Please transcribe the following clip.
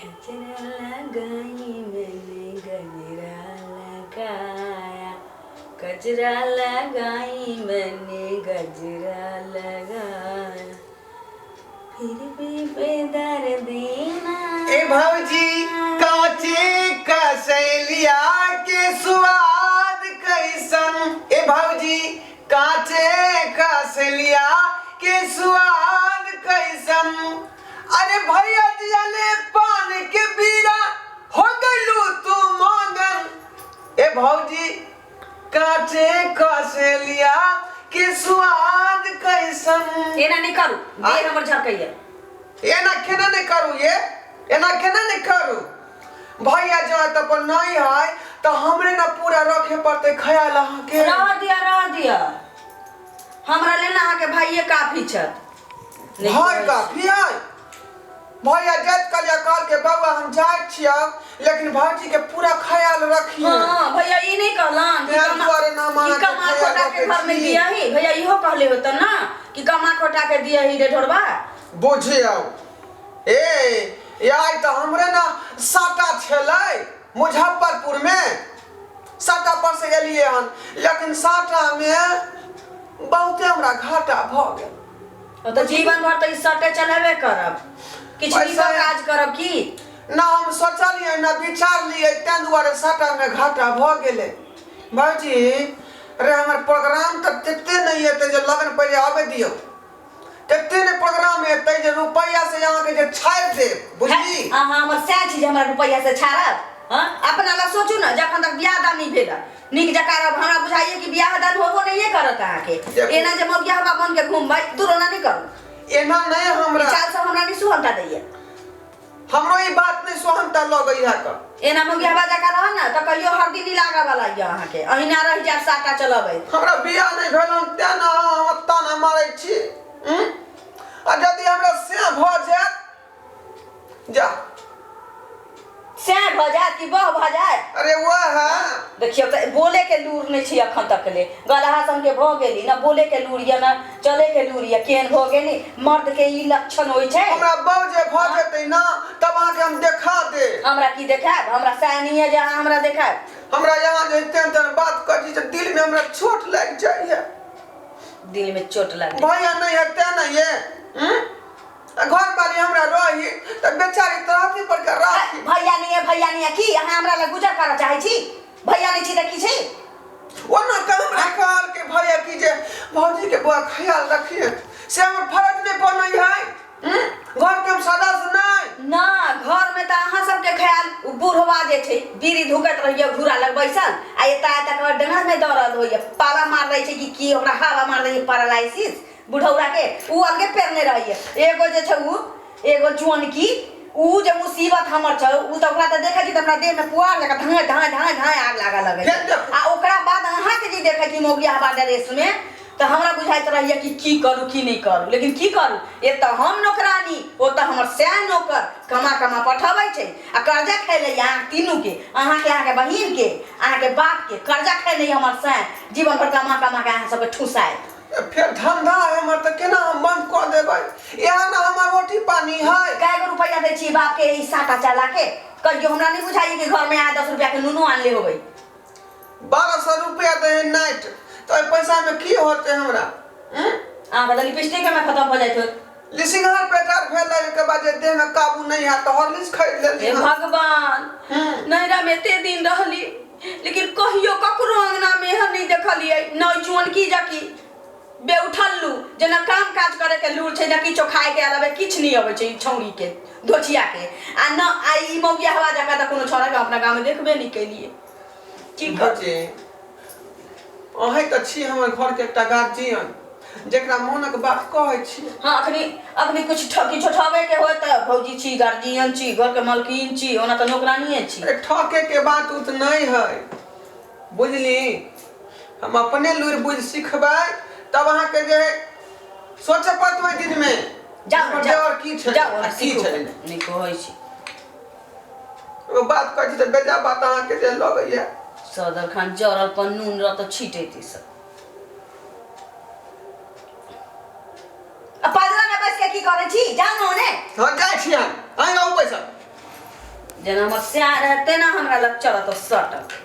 गजरा लगाई मैंने गजरा लगाया गजरा लगाई मैंने गजरा लगाया फिर भी बेदर्दी ना। ए भौजी काचे कसैलिया के स्वाद कैसन। ए भौजी काचे कसैलिया के स्वाद कैसन। अरे भैया दिया ले पान के बीरा हो गलू तू मगन। ए भौजी काचे कसैलिया के स्वाद कैसन। एना नहीं करू दे हमर झरकैया एना केना नहीं करू ये एना केना नहीं करू। भैया जो तो पर नहीं है तो हमरे ना पूरा रखे पड़ते ख्याल अहाँ के। रह दिया हमरा लेना आके भाईये काफी छत भाई काफी है। भैया जत कलिया काल के बाबा हम जाय छिया लेकिन भौजी के पूरा ख्याल रखिए। हां भैया ई नहीं कहलन कि कमा खोटा के घर में दिया ही। भैया इहो कहले होत ना कि कमा खोटा के दिया ही रे ढोरबा। बुझियो ए यार तो हमरे ना साटा छलै मुजफ्फरपुर में साटा पर से गेलिए हन लेकिन साटा में बहुते हमरा घाटा भ गेल। तो जीवन भर तो ई सटे चलेबे करब किछ भी काज करब की ना हम सोचलिए ना विचार लिए तै दुआरे साटा में घाटा भ गेले। भौजी रे हमर प्रोग्राम त तते नहीं है जे लगन पहले आवे दियो तते ने प्रोग्राम है तै जे रुपया से यहां के जे छाड़ दे बुझली। हां हमर सै चीज हमरा रुपया से छाड़ब। हां अपना ला सोचू ना जखन तक बियाह दान नहीं भेला निक जकार हमरा बुझाइए कि बियाह दान होबो नहीं करत अहाँ के। एना जे मोगिया हवा बन के घूमबै दुरोना नहीं करू। एना नहीं हमरा चाल से हमरा नहीं सुहलता दैया। हमरो ई बात नहीं सोहनता लगई है क। एना मोगिया हवा जकार रह ना त कहियो हर दिन लागा वाला या अहाँ के अहिना रह जा साटा चलबै। हमरा बियाह नहीं भेलन त ना हम ताना मारै छी। आ यदि हमरा से भ जात जा से भ जात कि बह भ जाए। अरे वो है देखियो त बोले के लूर नहीं छी अखन तक ले गलहा सन के भ गेली ना बोले के लूर या ना चले के लूर या केन भ गेली। मर्द के ई लक्षण होय छै। हमरा बहु जे भ जेतै ना तब आके हम देखा दे। हमरा की देखाब हमरा सैनी है जहां हमरा देखाब। हमरा यहां जे तेन बात करी जे दिल में हमरा चोट लग जाइए। दिल में चोट लगे भैया नहीं है ते नहीं है घर वाली हमरा रही त बेचारी तरहती पर के राखी। भैया नहीं है की अहाँ हमरा ल गुजर कर चाहे छी। भैया नहीं छी त की छी ओना हमरा कहल के भैया की जे भौजी के बुआ ख्याल रखिए से हमर फर्ज नहीं बनै है। घर के सदस्य नहीं ना घर में त अहाँ सब के ख्याल बूढ़वा जे छै बीड़ी धुकत रहिए घूरा लग बैसल आ एता तक डंगा में दर्द होइए पाला मार दै छै कि हमरा हवा मार दै पैरालाइसिस बुढ़ौरा के उ अलगे पेरने रहिए। एगो जे छै उ एगो जुअन की उ जे मुसीबत हमर छ उ त ओकरा त देखै छी त हमरा देह में पुआर लगा धाय आग लागा लगे आ ओकरा बाद अहाँ के जे देखै छी मोगिया हवा ड्रेस में त हमरा बुझाइत रहिए कि की करू की नहीं करू लेकिन की करू ए त हम नौकरानी ओ त हमर सै नौकर कमा पठाबै छै आ कर्जा खाइ ले अहाँ तीनू के अहाँ के बहिन के अहाँ के बाप के कर्जा खाइ ले हमर सै जीवन भर कमा के अहाँ सब ठुसाए। फिर धंधा हमर त केना हम बंद कर देबै। यहाँ ना हमर रोटी पानी है। कएगो रुपया दै छी बाप के ई साटा चला के कहियो हमरा नहीं बुझाइए कि घर में आ 10 रुपया के नूनू आन ले होबै। 1200 रुपया दे नाइट तो पैसा में की होते हमरा। आ बदल लिपस्टिक में खत्म हो जाइत हो। लिसिंगर पेटर भेलै के बाद जे देह में काबू नहीं है तो हॉर्लिक्स खरीद ले। हे भगवान नैरा में ते दिन रहली लेकिन कहियो ककरो अंगना में हम नहीं देखलिए न जुअन की जकी बे उठललू जना काम काज करे के लूर छै न किछो खाए के अलावे किछ नहीं आवे छै छौरी के धोचिया के आ न आई मोगिया हवा जका त कोनो छोरा के अपना गांव में देखबे नहीं केलिए। की भौजी अहे त छी हमर घर के एकटा गार्जियन जेकरा मोनक बात कहै छी। हां अखनी कुछ किछो ठगे के होय त भौजी छी गार्जियन छी घर के मालकिन छी ओना त नौकरानीए छी। अरे ठके के बात उत नहीं है बुझली। हम अपने लूर बुझ सिखबै तब अहाँ के जे सोचे पड़तै दिन में जाओ और की छै जाओ की छै नहीं कहै छी ओ बात कहै छी त बेजा बात अहाँ के जे लगैया। सदर खान जरल पर नून र त छीटेती सब की करे छी जानो ने हां जाय छी हम आइ गाउ पैसा जना हमर सियार रहते ना हमरा लग चलत सटक